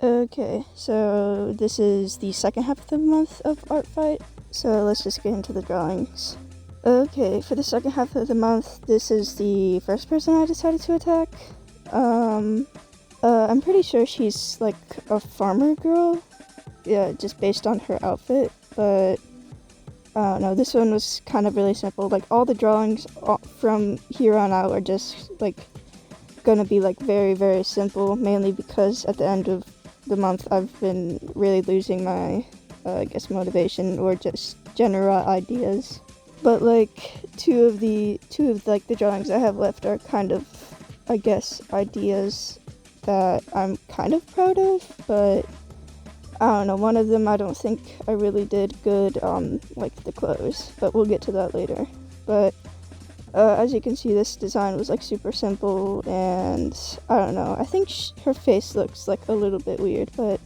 Okay, so this is the second half of the month of artfight, so let's just get into the drawings. Okay, for the second half of the month, this is the first person I decided to attack. I'm pretty sure she's like a farmer girl, yeah, just based on her outfit, but I don't know, this one was kind of really simple. Like, all the drawings from here on out are just like gonna be like very, very simple, mainly because at the end of the month I've been really losing my I guess motivation or just general ideas. But like two of like the drawings I have left are kind of, I guess, ideas that I'm kind of proud of, but I don't know, one of them I don't think I really did good on like the clothes, but we'll get to that later. But as you can see, this design was like super simple, and I don't know, I think her face looks like a little bit weird, but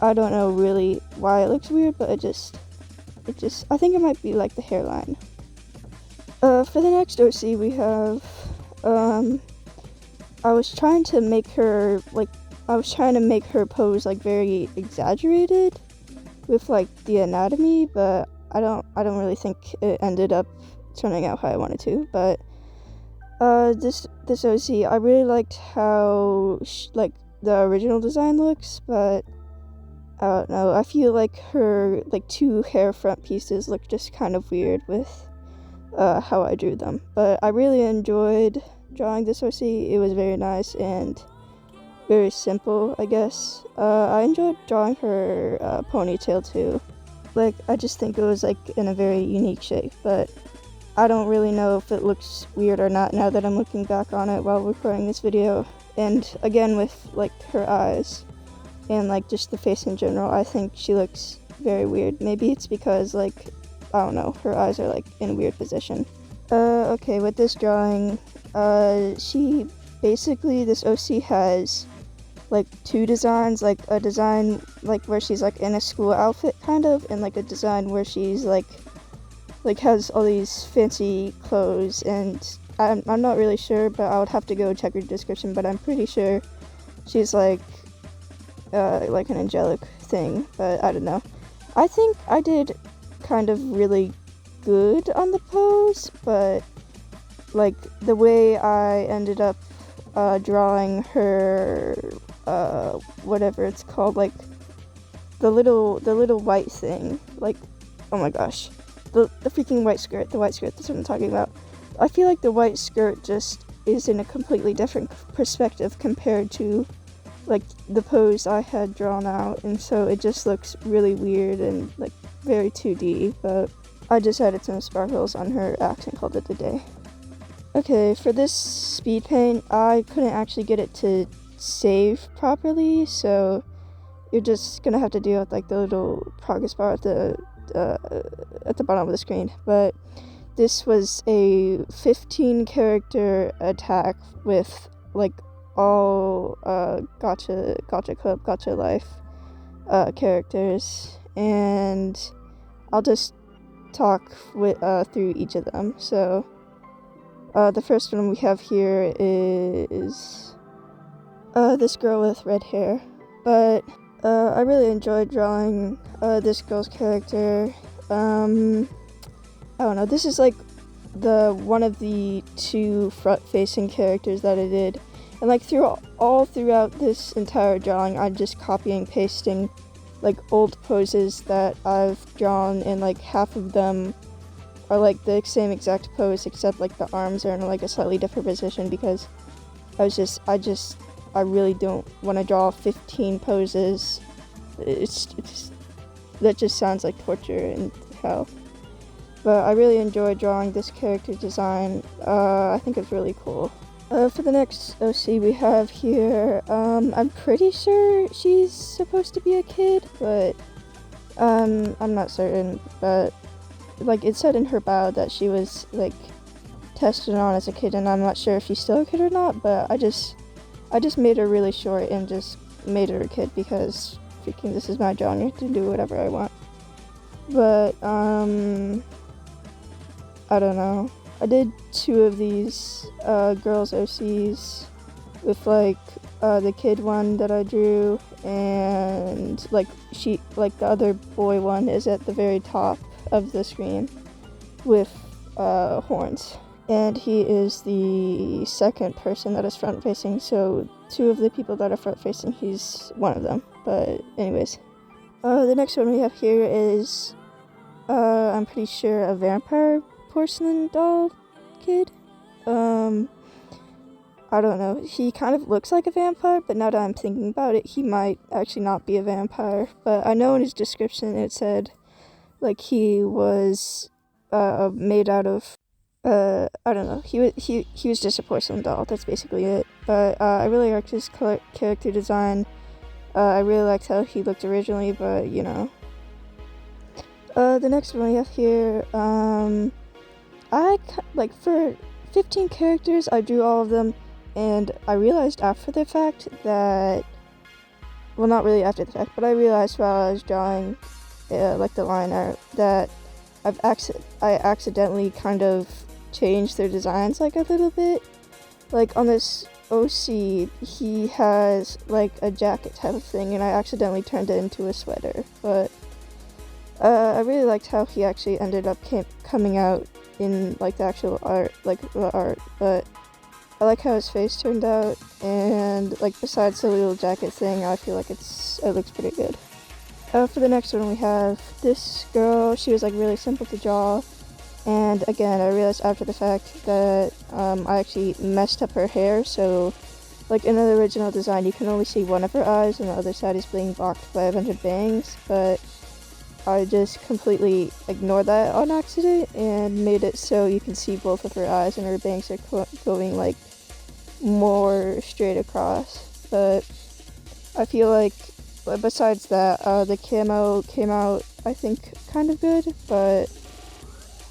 I don't know really why it looks weird, but I think it might be like the hairline. For the next OC we have, I was trying to make her pose like very exaggerated with like the anatomy, but I don't really think it ended up turning out how I wanted to. But this OC, I really liked how like the original design looks, but I don't know, I feel like her like two hair front pieces look just kind of weird with how I drew them. But I really enjoyed drawing this OC. It was very nice and very simple, I guess. I enjoyed drawing her ponytail too. Like, I just think it was like in a very unique shape, but I don't really know if it looks weird or not now that I'm looking back on it while recording this video. And again, with like her eyes and like just the face in general, I think she looks very weird. Maybe it's because like, I don't know, her eyes are like in a weird position. Okay, with this drawing, she basically, this OC has like two designs, like a design like where she's like in a school outfit kind of, and like a design where she's like has all these fancy clothes, and I'm not really sure, but I would have to go check her description, but I'm pretty sure she's like an angelic thing, but I don't know. I think I did kind of really good on the pose, but like the way I ended up drawing her whatever it's called, like the little white thing, like, oh my gosh, the freaking white skirt, that's what I'm talking about. I feel like the white skirt just is in a completely different perspective compared to like the pose I had drawn out, and so it just looks really weird and like very 2D, but I just added some sparkles on her axe and called it a day. Okay, for this speed paint, I couldn't actually get it to save properly, so you're just gonna have to deal with like the little progress bar at the bottom of the screen. But this was a 15 character attack with like all gotcha club, gotcha life characters, and I'll just talk through each of them. So the first one we have here is this girl with red hair, but I really enjoyed drawing this girl's character. I don't know, this is like one of the two front-facing characters that I did, and like throughout this entire drawing, I'm just copying and pasting like old poses that I've drawn, and like half of them are like the same exact pose, except like the arms are in like a slightly different position, because I really don't want to draw 15 poses. That just sounds like torture and hell. But I really enjoyed drawing this character design. I think it's really cool. For the next OC we have here, I'm pretty sure she's supposed to be a kid, but I'm not certain. But like, it said in her bio that she was like tested on as a kid, and I'm not sure if she's still a kid or not, but I just made her really short and just made her a kid because freaking this is my genre to do whatever I want. But I don't know. I did two of these girls OCs with like the kid one that I drew, and like the other boy one is at the very top of the screen with horns. And he is the second person that is front facing, so 2 of the people that are front facing, he's one of them. But anyways, the next one we have here is I'm pretty sure a vampire porcelain doll kid. I don't know, he kind of looks like a vampire, but now that I'm thinking about it, he might actually not be a vampire. But I know in his description it said like he was made out of I don't know, he was just a porcelain doll, that's basically it. But I really liked his character design. I really liked how he looked originally, but you know. The next one we have here, like for 15 characters, I drew all of them, and I realized after the fact that, well, not really after the fact, but I realized while I was drawing, like the line art, that I accidentally kind of changed their designs like a little bit. Like on this OC, he has like a jacket type of thing, and I accidentally turned it into a sweater. But I really liked how he actually ended up coming out in like the actual art, like the art. But I like how his face turned out, and like besides the little jacket thing, I feel like it looks pretty good. For the next one we have this girl. She was like really simple to draw, and again I realized after the fact that I actually messed up her hair, so like in the original design you can only see one of her eyes and the other side is being blocked by a bunch of bangs, but I just completely ignored that on accident and made it so you can see both of her eyes and her bangs are going like more straight across. But I feel like besides that, the camo came out, I think, kind of good, but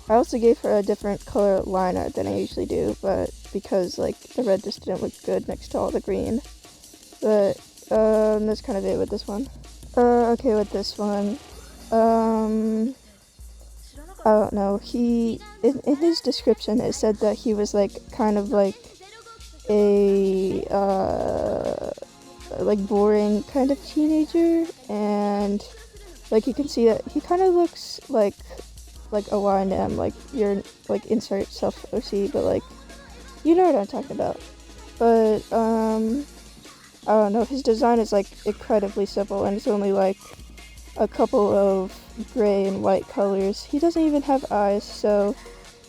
I also gave her a different color line art than I usually do, but because like the red just didn't look good next to all the green. But that's kind of it with this one. Okay, with this one, I don't know, in his description it said that he was like kind of like a like boring kind of teenager, and like you can see that he kind of looks like a Y&M, like your like insert self OC, but like you know what I'm talking about. But I don't know, his design is like incredibly simple, and it's only like a couple of gray and white colors. He doesn't even have eyes, so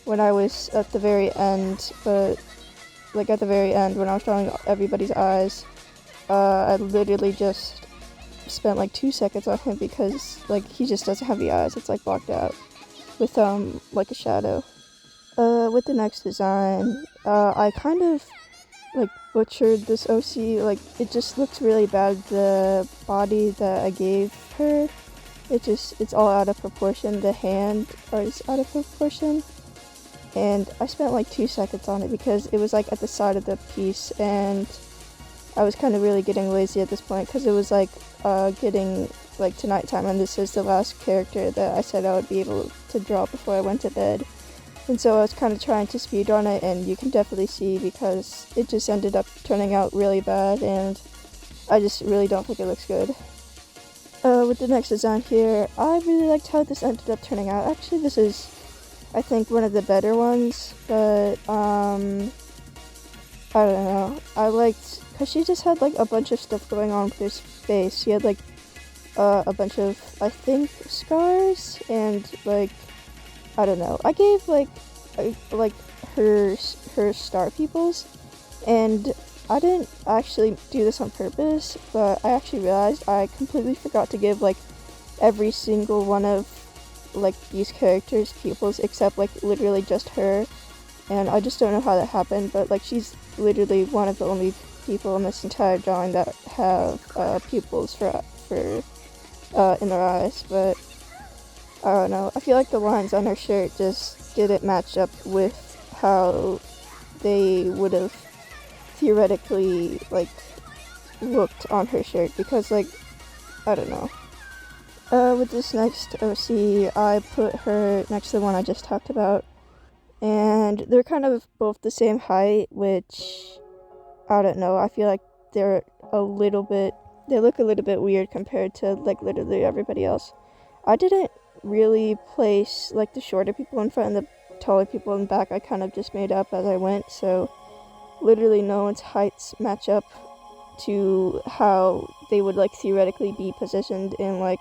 when I was at the very end, when I was drawing everybody's eyes, I literally just spent like 2 seconds on him because like he just doesn't have the eyes. It's like blocked out with like a shadow. With the next design, I kind of like butchered this OC. Like it just looks really bad. The body that I gave her, it's all out of proportion. The hand is out of proportion. And I spent like 2 seconds on it because it was like at the side of the piece, and I was kind of really getting lazy at this point because it was like getting like to nighttime, and this is the last character that I said I would be able to draw before I went to bed. And so I was kind of trying to speedrun it, and you can definitely see because it just ended up turning out really bad, and I just really don't think it looks good. With the next design here, I really liked how this ended up turning out. Actually, this is, I think, one of the better ones, but I don't know. I liked, because she just had like a bunch of stuff going on with her face. She had like a bunch of, I think, scars, and like, I don't know. I gave like her star pupils, and I didn't actually do this on purpose, but I actually realized I completely forgot to give like every single one of like these characters pupils except like literally just her, and I just don't know how that happened, but like she's literally one of the only people in this entire drawing that have pupils for in their eyes. But I don't know, I feel like the lines on her shirt just didn't match up with how they would have theoretically like looked on her shirt, because like I don't know. With this next OC, I put her next to the one I just talked about, and they're kind of both the same height, which I don't know, I feel like they're a little bit weird compared to like literally everybody else. I didn't really place like the shorter people in front and the taller people in back. I kind of just made up as I went, so literally no one's heights match up to how they would like theoretically be positioned in like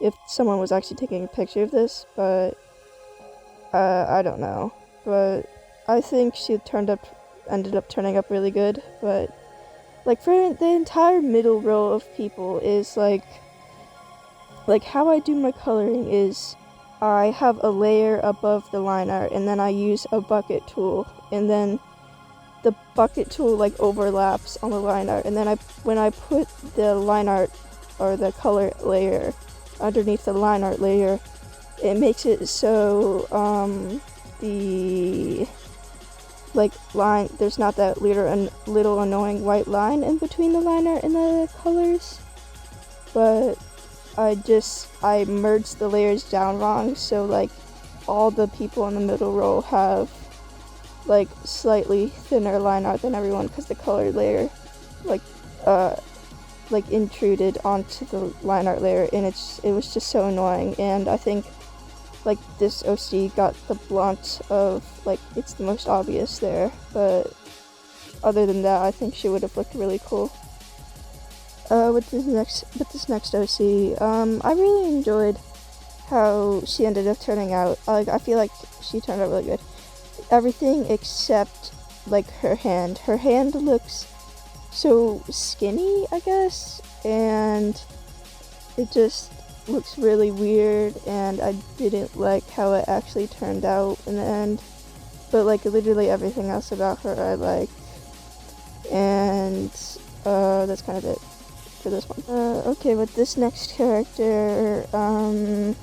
if someone was actually taking a picture of this, but I don't know. But I think she ended up turning up really good, but like for the entire middle row of people is like how I do my coloring is I have a layer above the line art and then I use a bucket tool, and then the bucket tool like overlaps on the line art, and then when I put the line art or the color layer underneath the line art layer, it makes it so the like line, there's not that little annoying white line in between the line art and the colors, but I merged the layers down wrong, so like all the people in the middle row have like slightly thinner line art than everyone because the color layer like intruded onto the line art layer, and it was just so annoying. And I think like this OC got the blunt of like it's the most obvious there, but other than that I think she would have looked really cool. With this next OC, I really enjoyed how she ended up turning out. Like I feel like she turned out really good. Everything except like her hand. Her hand looks so skinny, I guess, and it just looks really weird, and I didn't like how it actually turned out in the end. But like literally everything else about her I like, and that's kind of it for this one. Okay, with this next character, I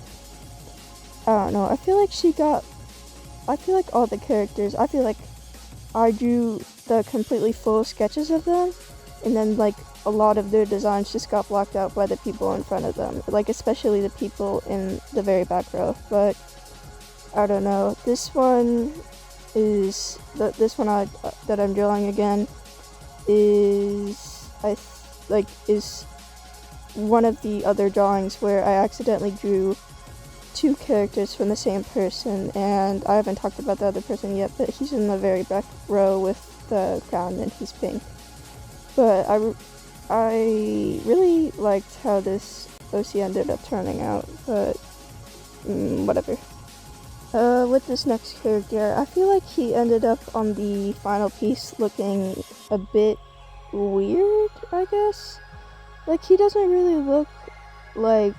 don't know. I feel like all the characters, I feel like I drew the completely full sketches of them, and then like a lot of their designs just got blocked out by the people in front of them, like especially the people in the very back row. But I don't know. This one that I'm drawing again is is one of the other drawings where I accidentally drew two characters from the same person, and I haven't talked about the other person yet, but he's in the very back row with the crown and he's pink. But I really liked how this OC ended up turning out, but whatever. With this next character, I feel like he ended up on the final piece looking a bit weird, I guess. Like he doesn't really look like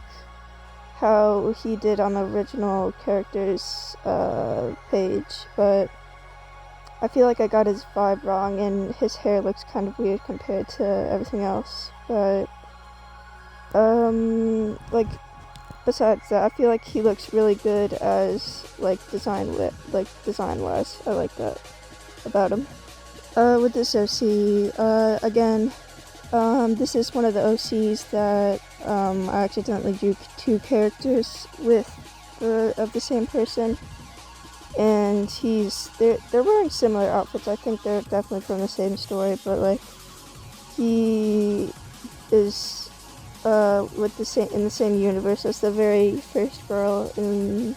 how he did on the original character's page, but I feel like I got his vibe wrong, and his hair looks kind of weird compared to everything else. But like besides that, I feel like he looks really good as like design wise. I like that about him. With this OC, again, this is one of the OCs that I accidentally drew two characters of the same person, and they're wearing similar outfits. I think they're definitely from the same story, but like he is in the same universe as the very first girl in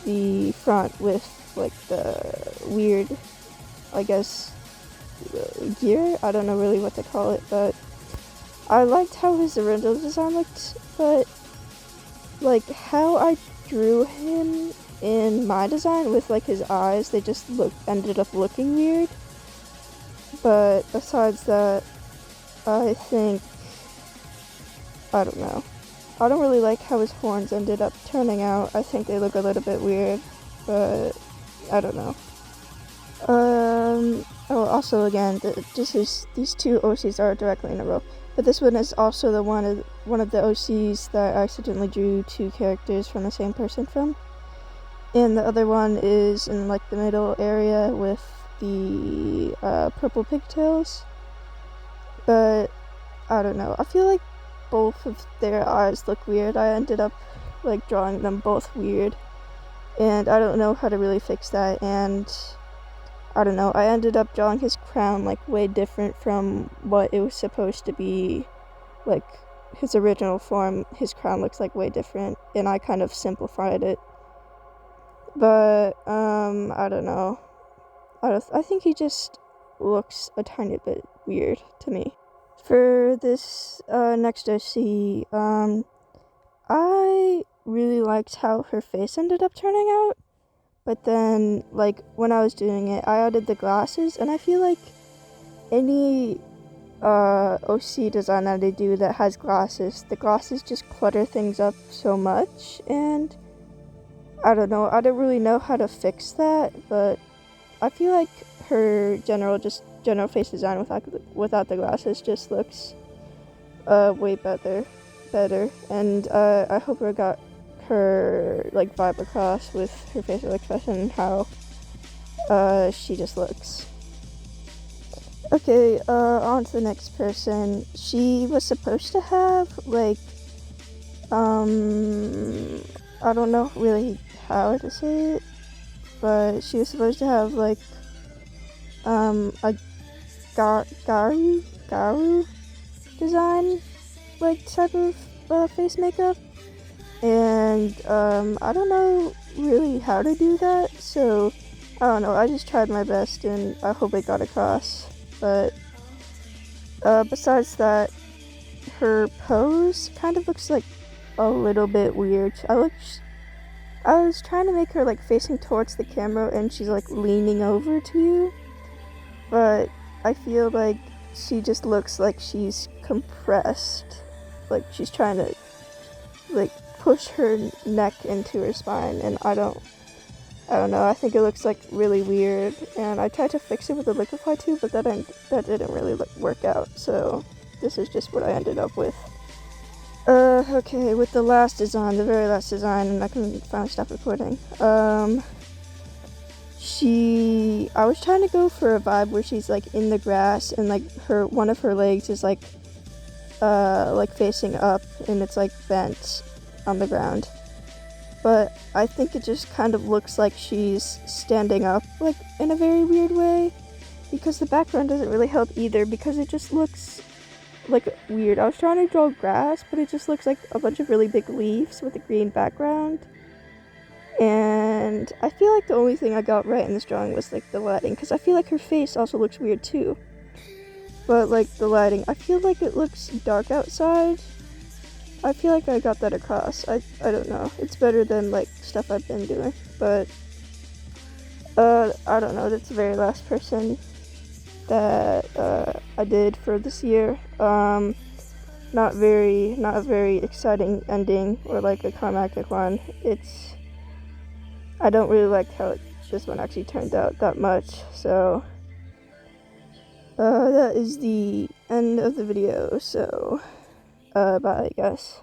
the front with like the weird, I guess, gear. I don't know really what to call it, but I liked how his original design looked, but like how I drew him in my design with like his eyes, they just ended up looking weird. But besides that, I don't know. I don't really like how his horns ended up turning out. I think they look a little bit weird, but I don't know. Also again, these two OCs are directly in a row, but this one is also the one of the OCs that I accidentally drew two characters from the same person from, and the other one is in like the middle area with the purple pigtails. But I don't know. I feel like both of their eyes look weird. I ended up like drawing them both weird, and I don't know how to really fix that. And I don't know, I ended up drawing his crown like way different from what it was supposed to be. Like his original form, his crown looks like way different, and I kind of simplified it. But I don't know. I think he just looks a tiny bit weird to me. For this next OC, I really liked how her face ended up turning out. But then, like, when I was doing it, I added the glasses, and I feel like any OC design that I do that has glasses, the glasses just clutter things up so much, and I don't know, I don't really know how to fix that, but I feel like her general face design without the glasses just looks way better, and I hope I got her like vibe across with her facial expression and how she just looks. Okay, on to the next person. She was supposed to have like I don't know really how to say it, but she was supposed to have like a garu design like type of face makeup, and I don't know really how to do that, so I don't know, I just tried my best and I hope it got across. But besides that, her pose kind of looks like a little bit weird. I was trying to make her like facing towards the camera and she's like leaning over to you, but I feel like she just looks like she's compressed, like she's trying to like push her neck into her spine, and I don't know, I think it looks like really weird, and I tried to fix it with the liquify too, but that didn't really work out, so this is just what I ended up with. Okay, with the very last design, and I can finally stop recording. I was trying to go for a vibe where she's like in the grass and like one of her legs is like facing up and it's like bent on the ground. But I think it just kind of looks like she's standing up like in a very weird way, because the background doesn't really help either, because it just looks like weird. I was trying to draw grass, but it just looks like a bunch of really big leaves with a green background. And I feel like the only thing I got right in this drawing was like the lighting, because I feel like her face also looks weird too. But like the lighting, I feel like it looks dark outside. I feel like I got that across. I don't know. It's better than like stuff I've been doing. But I don't know. That's the very last person that I did for this year. Not a very exciting ending or like a climactic one. I don't really like how this one actually turned out that much. So that is the end of the video. So bye guys.